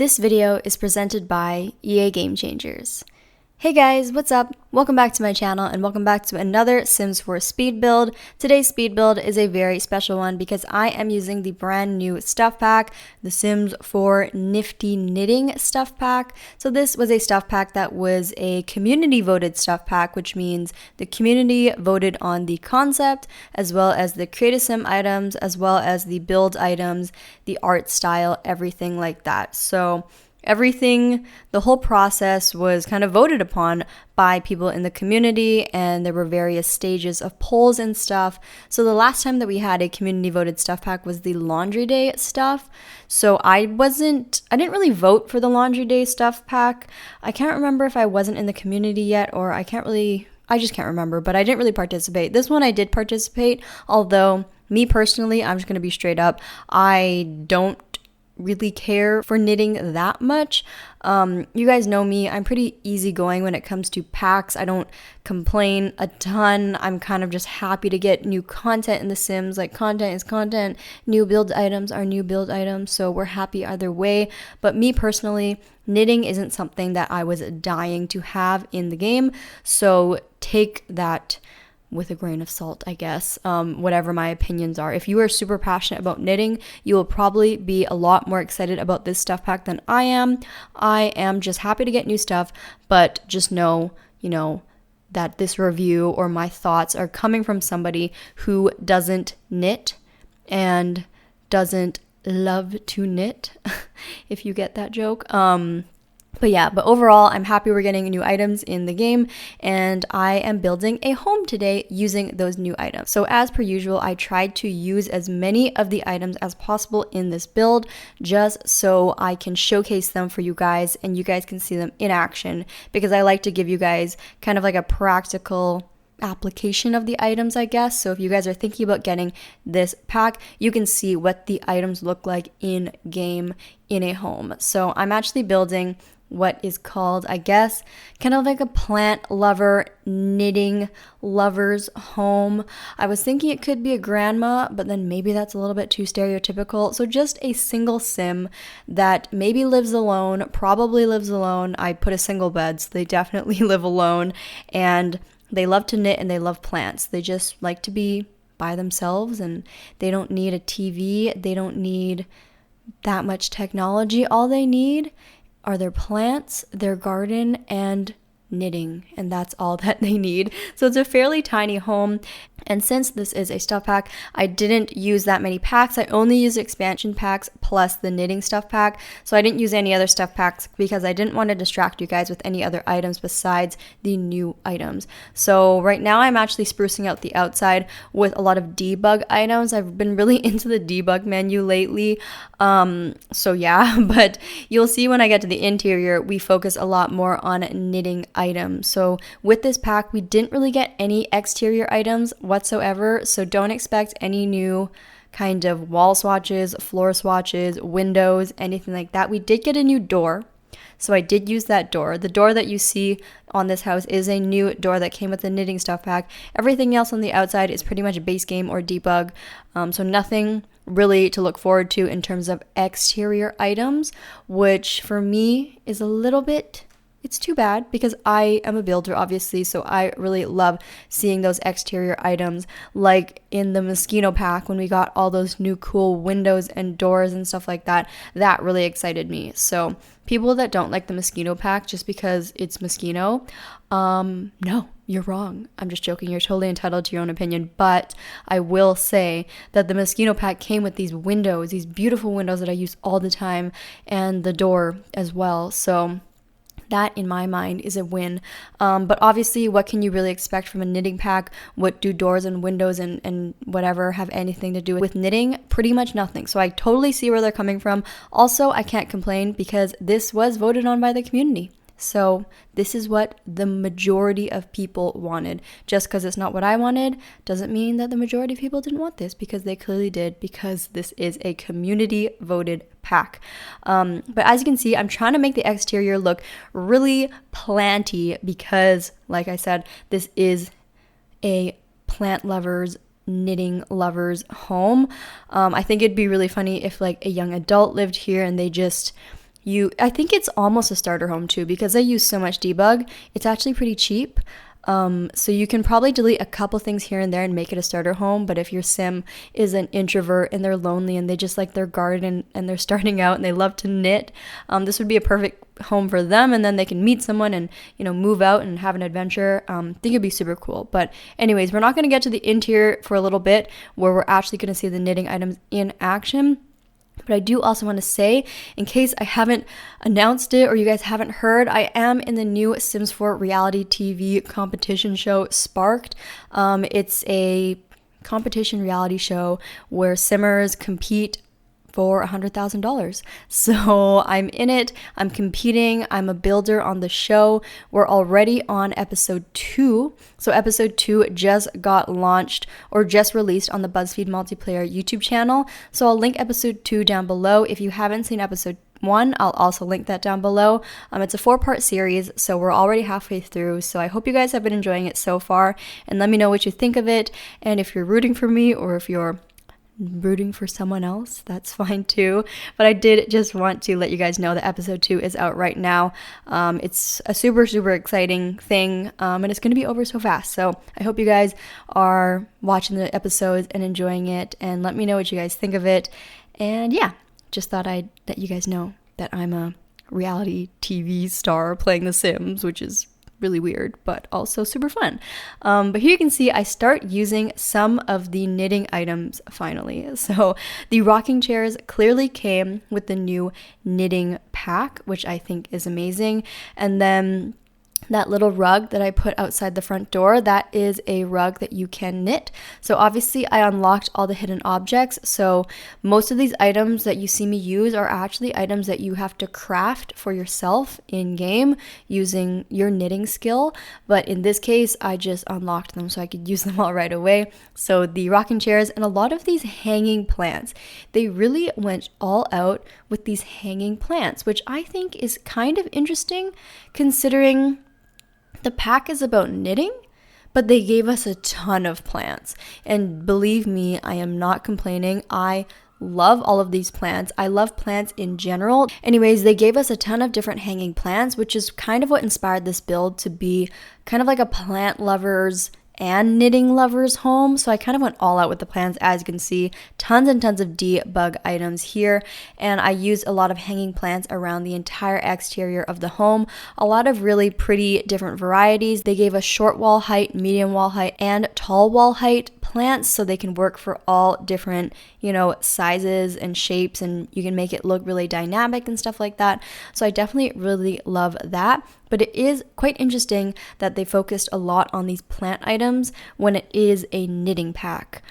This video is presented by EA Game Changers. Hey guys, what's up? Welcome back to my channel and welcome back to another Sims 4 speed build. Today's speed build is a very special one because I am using the brand new stuff pack, the Sims 4 Nifty Knitting stuff pack. So this was a stuff pack that was a community voted stuff pack, which means the community voted on the concept as well as the create a sim items, as well as the build items, the art style, everything like that. So everything, the whole process was kind of voted upon by people in the community, and there were various stages of polls and stuff. So the last time that we had a community voted stuff pack was the laundry day stuff. So I didn't really vote for the laundry day stuff pack. I can't remember if I wasn't in the community yet, or I just can't remember, but I didn't really participate. This one I did participate, although me personally, I'm just going to be straight up, I don't really care for knitting that much. You guys know me, I'm pretty easygoing when it comes to packs. I don't complain a ton. I'm kind of just happy to get new content in The Sims. Like, content is content, new build items are new build items, so we're happy either way. But me personally, knitting isn't something that I was dying to have in the game, so take that with a grain of salt, I guess, whatever my opinions are. If you are super passionate about knitting, you will probably be a lot more excited about this stuff pack than I am. I am just happy to get new stuff, but just know, that this review or my thoughts are coming from somebody who doesn't knit and doesn't love to knit, if you get that joke. But overall, I'm happy we're getting new items in the game, and I am building a home today using those new items. So as per usual, I tried to use as many of the items as possible in this build, just so I can showcase them for you guys and you guys can see them in action, because I like to give you guys kind of like a practical application of the items, I guess. So if you guys are thinking about getting this pack, you can see what the items look like in game in a home. So I'm actually building what is called, I guess, kind of like a plant lover, knitting lover's home. I was thinking it could be a grandma, but then maybe that's a little bit too stereotypical. So just a single sim that maybe lives alone, probably lives alone. I put a single bed, so they definitely live alone, and they love to knit and they love plants. They just like to be by themselves, and they don't need a TV. They don't need that much technology. All they need are their plants, their garden, and knitting, and that's all that they need. So it's a fairly tiny home, and since this is a stuff pack, I didn't use that many packs. I only used expansion packs plus the knitting stuff pack, so I didn't use any other stuff packs because I didn't want to distract you guys with any other items besides the new items. So right now I'm actually sprucing out the outside with a lot of debug items. I've been really into the debug menu lately, so yeah, but you'll see when I get to the interior, we focus a lot more on knitting items. So with this pack, we didn't really get any exterior items whatsoever, so don't expect any new kind of wall swatches, floor swatches, windows, anything like that. We did get a new door, so I did use that door. The door that you see on this house is a new door that came with the knitting stuff pack. Everything else on the outside is pretty much base game or debug, so nothing really to look forward to in terms of exterior items, which for me is a little bit, it's too bad because I am a builder, obviously, so I really love seeing those exterior items, like in the Mosquito pack when we got all those new cool windows and doors and stuff like that. That really excited me. So people that don't like the Mosquito pack just because it's Mosquito, no, you're wrong. I'm just joking. You're totally entitled to your own opinion, but I will say that the Mosquito pack came with these windows, these beautiful windows that I use all the time, and the door as well. So that, in my mind, is a win. But obviously, what can you really expect from a knitting pack? What do doors and windows and whatever have anything to do with knitting? Pretty much nothing. So I totally see where they're coming from. Also, I can't complain because this was voted on by the community. So this is what the majority of people wanted. Just because it's not what I wanted doesn't mean that the majority of people didn't want this, because they clearly did, because this is a community voted pack. But as you can see, I'm trying to make the exterior look really planty because, like I said, this is a plant lovers, knitting lovers home. I think it'd be really funny if like a young adult lived here and they just I think it's almost a starter home too, because I use so much debug. It's actually pretty cheap. So you can probably delete a couple things here and there and make it a starter home. But if your sim is an introvert and they're lonely and they just like their garden and they're starting out and they love to knit, this would be a perfect home for them. And then they can meet someone and, move out and have an adventure. I think it'd be super cool. But anyways, we're not going to get to the interior for a little bit, where we're actually going to see the knitting items in action. But I do also want to say, in case I haven't announced it or you guys haven't heard, I am in the new Sims 4 reality TV competition show, Sparked. It's a competition reality show where Simmers compete for $100,000. So I'm in it, I'm competing, I'm a builder on the show. We're already on episode 2. So episode 2 just got launched or just released on the BuzzFeed Multiplayer YouTube channel. So I'll link episode 2 down below. If you haven't seen episode 1, I'll also link that down below. It's a 4-part series, so we're already halfway through. So I hope you guys have been enjoying it so far, and let me know what you think of it. And if you're rooting for me or if you're rooting for someone else, that's fine too. But I did just want to let you guys know that episode 2 is out right now. It's a super exciting thing, and it's going to be over so fast. So I hope you guys are watching the episodes and enjoying it, and let me know what you guys think of it. And yeah, just thought I'd let you guys know that I'm a reality TV star playing The Sims, which is really weird, but also super fun. But here you can see I start using some of the knitting items finally. So the rocking chairs clearly came with the new knitting pack, which I think is amazing. And then that little rug that I put outside the front door, that is a rug that you can knit. So obviously I unlocked all the hidden objects. So most of these items that you see me use are actually items that you have to craft for yourself in game using your knitting skill. But in this case, I just unlocked them so I could use them all right away. So the rocking chairs and a lot of these hanging plants, they really went all out with these hanging plants, which I think is kind of interesting considering the pack is about knitting, but they gave us a ton of plants. And believe me, I am not complaining. I love all of these plants. I love plants in general. Anyways, they gave us a ton of different hanging plants, which is kind of what inspired this build to be kind of like a plant lover's and knitting lovers home. So I kind of went all out with the plants. As you can see, tons and tons of debug items here, and I used a lot of hanging plants around the entire exterior of the home. A lot of really pretty different varieties. They gave us short wall height, medium wall height, and tall wall height plants, so they can work for all different, sizes and shapes, and you can make it look really dynamic and stuff like that. So I definitely really love that. But it is quite interesting that they focused a lot on these plant items when it is a knitting pack.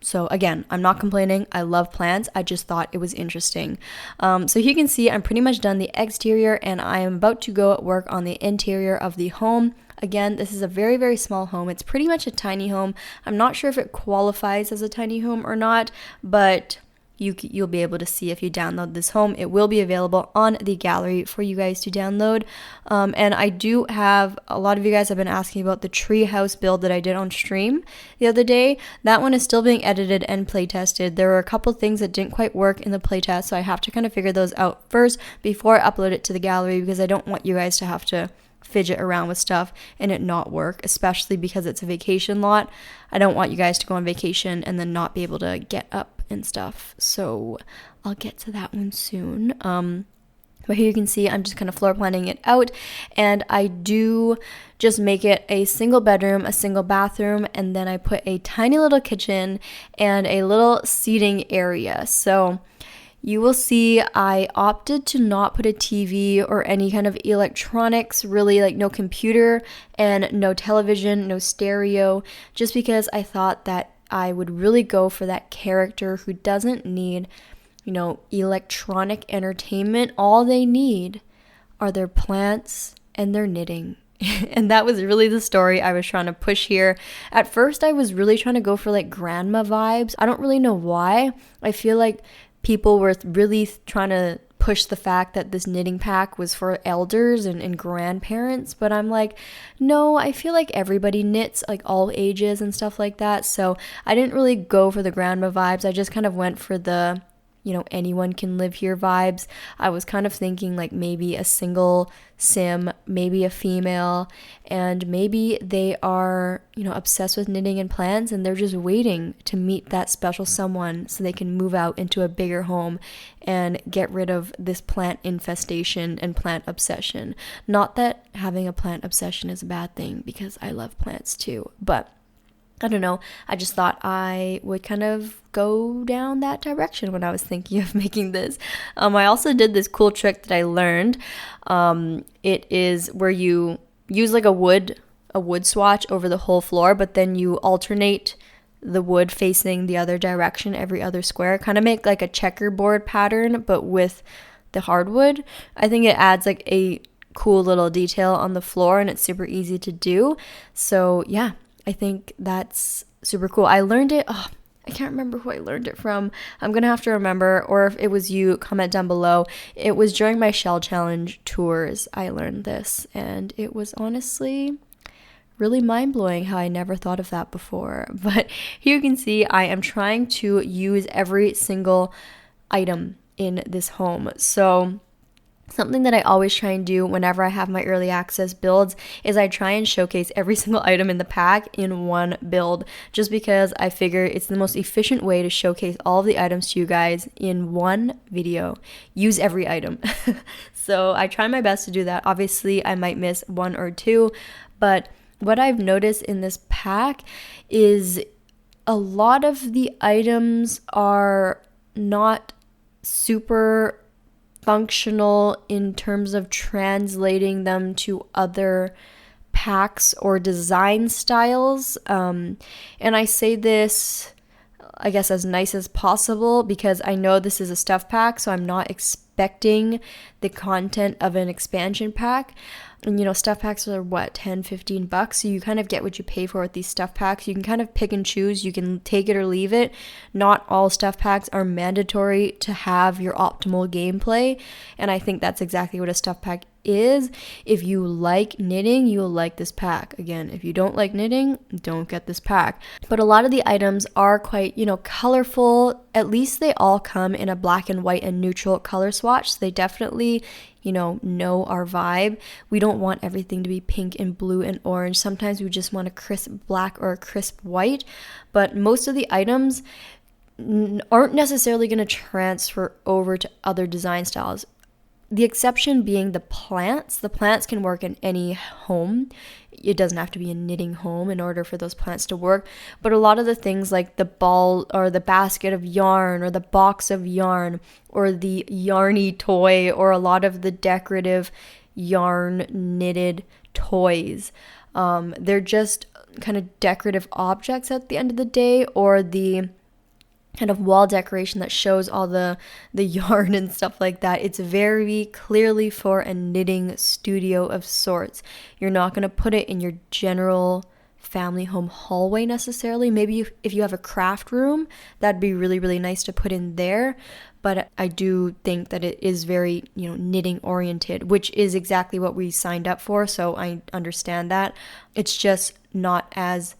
So again, I'm not complaining. I love plants. I just thought it was interesting. So you can see I'm pretty much done the exterior, and I am about to go work on the interior of the home. Again, this is a very small home. It's pretty much a tiny home. I'm not sure if it qualifies as a tiny home or not, but you'll be able to see if you download this home. It will be available on the gallery for you guys to download. And I do have, a lot of you guys have been asking about the treehouse build that I did on stream the other day. That one is still being edited and play tested. There were a couple things that didn't quite work in the play test, so I have to kind of figure those out first before I upload it to the gallery, because I don't want you guys to have to fidget around with stuff and it not work, especially because it's a vacation lot. I don't want you guys to go on vacation and then not be able to get up and stuff. So I'll get to that one soon. But here you can see I'm just kind of floor planning it out, and I do just make it a single bedroom, a single bathroom, and then I put a tiny little kitchen and a little seating area. So you will see I opted to not put a TV or any kind of electronics, really, like no computer and no television, no stereo, just because I thought that I would really go for that character who doesn't need, electronic entertainment. All they need are their plants and their knitting. And that was really the story I was trying to push here. At first, I was really trying to go for like grandma vibes. I don't really know why. I feel like people were really trying to push the fact that this knitting pack was for elders and grandparents, but I'm like, no, I feel like everybody knits, like all ages and stuff like that. So I didn't really go for the grandma vibes. I just kind of went for the anyone can live here vibes. I was kind of thinking like maybe a single sim, maybe a female, and maybe they are, obsessed with knitting and plants and they're just waiting to meet that special someone so they can move out into a bigger home and get rid of this plant infestation and plant obsession. Not that having a plant obsession is a bad thing, because I love plants too, but I don't know, I just thought I would kind of go down that direction when I was thinking of making this. I also did this cool trick that I learned. It is where you use like a wood swatch over the whole floor, but then you alternate the wood facing the other direction every other square. Kind of make like a checkerboard pattern, but with the hardwood. I think it adds like a cool little detail on the floor, and it's super easy to do. So yeah, I think that's super cool. I learned it, I can't remember who I learned it from. I'm going to have to remember, or if it was you, comment down below. It was during my Shell Challenge tours I learned this, and it was honestly really mind-blowing how I never thought of that before. But here you can see I am trying to use every single item in this home. So something that I always try and do whenever I have my early access builds is I try and showcase every single item in the pack in one build, just because I figure it's the most efficient way to showcase all of the items to you guys in one video. Use every item. So I try my best to do that. Obviously, I might miss one or two, but what I've noticed in this pack is a lot of the items are not super functional in terms of translating them to other packs or design styles. And I say this, I guess, as nice as possible, because I know this is a stuff pack, so I'm not expecting the content of an expansion pack. And stuff packs are what, $10-15, so you kind of get what you pay for with these stuff packs. You can kind of pick and choose, you can take it or leave it. Not all stuff packs are mandatory to have your optimal gameplay, and I think that's exactly what a stuff pack is. If you like knitting, you'll like this pack. Again, if you don't like knitting, don't get this pack. But a lot of the items are quite, colorful. At least they all come in a black and white and neutral color swatch, so they definitely know our vibe. We don't want everything to be pink and blue and orange. Sometimes we just want a crisp black or a crisp white, but most of the items aren't necessarily going to transfer over to other design styles. The exception being the plants. The plants can work in any home. It doesn't have to be a knitting home in order for those plants to work. But a lot of the things like the ball or the basket of yarn or the box of yarn or the yarny toy or a lot of the decorative yarn knitted toys, they're just kind of decorative objects at the end of the day, or the kind of wall decoration that shows all the yarn and stuff like that. It's very clearly for a knitting studio of sorts. You're not going to put it in your general family home hallway necessarily. Maybe if you have a craft room, that'd be really, really nice to put in there. But I do think that it is very, knitting oriented, which is exactly what we signed up for. So I understand that. It's just not as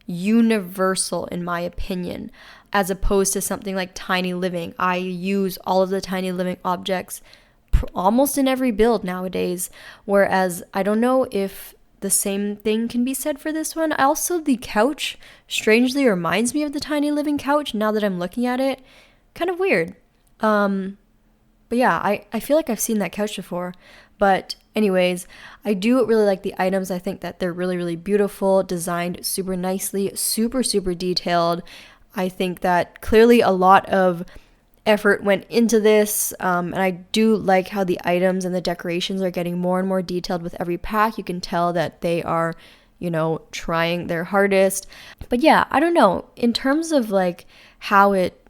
universal, in my opinion, as opposed to something like Tiny Living. I use all of the Tiny Living objects almost in every build nowadays, whereas I don't know if the same thing can be said for this one. Also, the couch strangely reminds me of the Tiny Living couch now that I'm looking at it. Kind of weird. But yeah, I feel like I've seen that couch before. But anyways, I do really like the items. I think that they're really, really beautiful, designed super nicely, super, super detailed. I think that clearly a lot of effort went into this, and I do like how the items and the decorations are getting more and more detailed with every pack. You can tell that they are, trying their hardest. But yeah, I don't know, in terms of like how it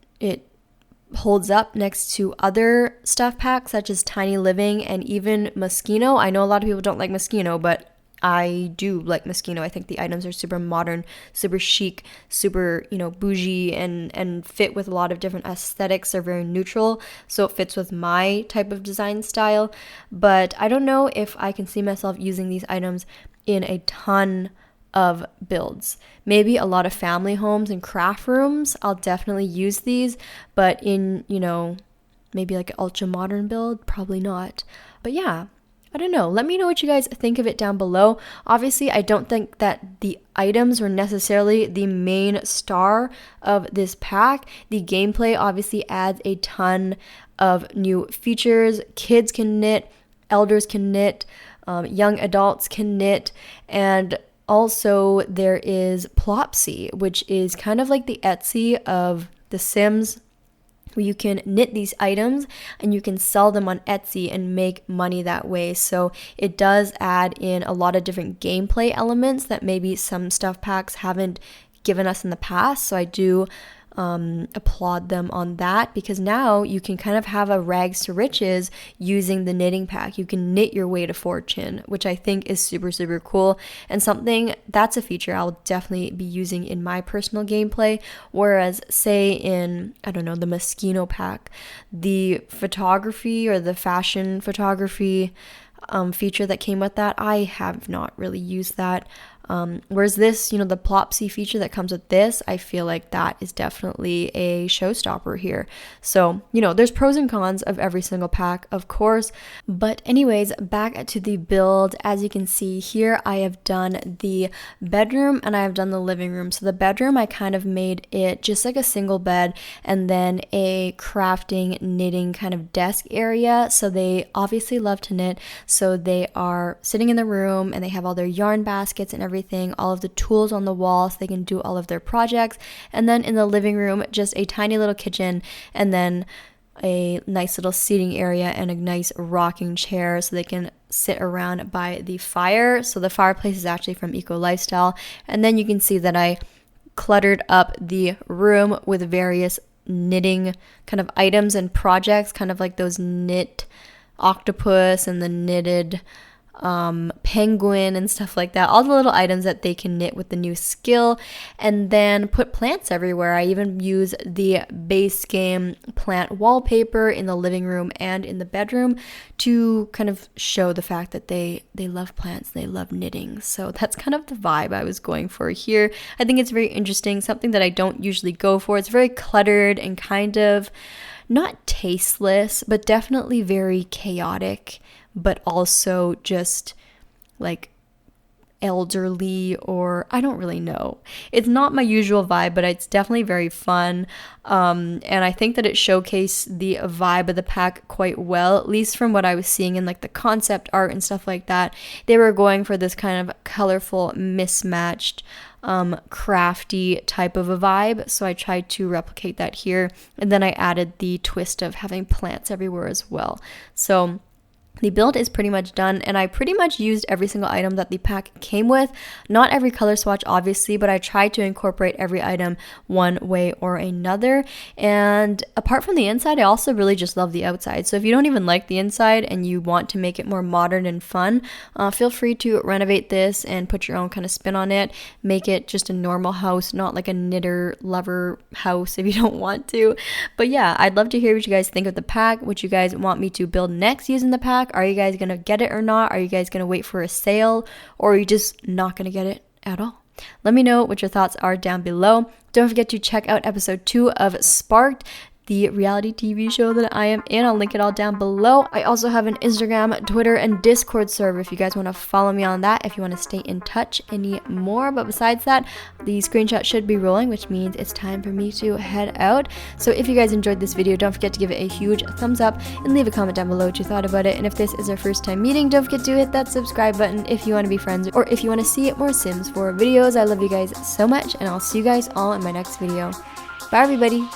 holds up next to other stuff packs such as Tiny Living and even Moschino. I know a lot of people don't like Moschino, but I do like Moschino. I think the items are super modern, super chic, super, bougie, and fit with a lot of different aesthetics. They're very neutral, so it fits with my type of design style. But I don't know if I can see myself using these items in a ton of builds. Maybe a lot of family homes and craft rooms, I'll definitely use these, but in, maybe like an ultra modern build, probably not. But yeah, I don't know. Let me know what you guys think of it down below. Obviously, I don't think that the items were necessarily the main star of this pack. The gameplay obviously adds a ton of new features. Kids can knit, elders can knit, young adults can knit, and also there is Plopsy, which is kind of like the Etsy of The Sims, where you can knit these items and you can sell them on Etsy and make money that way. So it does add in a lot of different gameplay elements that maybe some stuff packs haven't given us in the past. So I do applaud them on that, because now you can kind of have a rags to riches using the knitting pack. You can knit your way to fortune, which I think is super, super cool, and something that's a feature I'll definitely be using in my personal gameplay. Whereas say in, I don't know, the Moschino pack, the photography or the fashion photography feature that came with that, I have not really used that. Whereas this, the Plopsy feature that comes with this, I feel like that is definitely a showstopper here. So, there's pros and cons of every single pack, of course. But anyways, back to the build. As you can see here, I have done the bedroom and I have done the living room. So the bedroom, I kind of made it just like a single bed and then a crafting, knitting kind of desk area. So they obviously love to knit. So they are sitting in the room and they have all their yarn baskets and everything, all of the tools on the wall so they can do all of their projects. And then in the living room, just a tiny little kitchen and then a nice little seating area and a nice rocking chair so they can sit around by the fire. So the fireplace is actually from Eco Lifestyle. And then you can see that I cluttered up the room with various knitting kind of items and projects, kind of like those knit octopus and the knitted penguin and stuff like that, all the little items that they can knit with the new skill, and then put plants everywhere. I even use the base game plant wallpaper in the living room and in the bedroom to kind of show the fact that they love plants, they love knitting. So that's kind of the vibe I was going for here. I think it's very interesting, something that I don't usually go for. It's very cluttered and kind of not tasteless, but definitely very chaotic, but also just like elderly, or I don't really know. It's not my usual vibe, but it's definitely very fun. And I think that it showcased the vibe of the pack quite well, at least from what I was seeing in like the concept art and stuff like that. They were going for this kind of colorful, mismatched, crafty type of a vibe. So I tried to replicate that here. And then I added the twist of having plants everywhere as well. So the build is pretty much done, and I pretty much used every single item that the pack came with. Not every color swatch, obviously, but I tried to incorporate every item one way or another. And apart from the inside, I also really just love the outside. So if you don't even like the inside and you want to make it more modern and fun, feel free to renovate this and put your own kind of spin on it. Make it just a normal house, not like a knitter lover house if you don't want to. But yeah, I'd love to hear what you guys think of the pack, what you guys want me to build next using the pack. Are you guys going to get it or not? Are you guys going to wait for a sale, or are you just not going to get it at all? Let me know what your thoughts are down below. Don't forget to check out episode 2 of Sparked, the reality TV show that I am in. I'll link it all down below. I also have an Instagram, Twitter, and Discord server if you guys want to follow me on that, if you want to stay in touch any more. But besides that, the screenshot should be rolling, which means it's time for me to head out. So if you guys enjoyed this video, don't forget to give it a huge thumbs up and leave a comment down below what you thought about it. And if this is our first time meeting, don't forget to hit that subscribe button if you want to be friends, or if you want to see more Sims 4 videos. I love you guys so much, and I'll see you guys all in my next video. Bye everybody!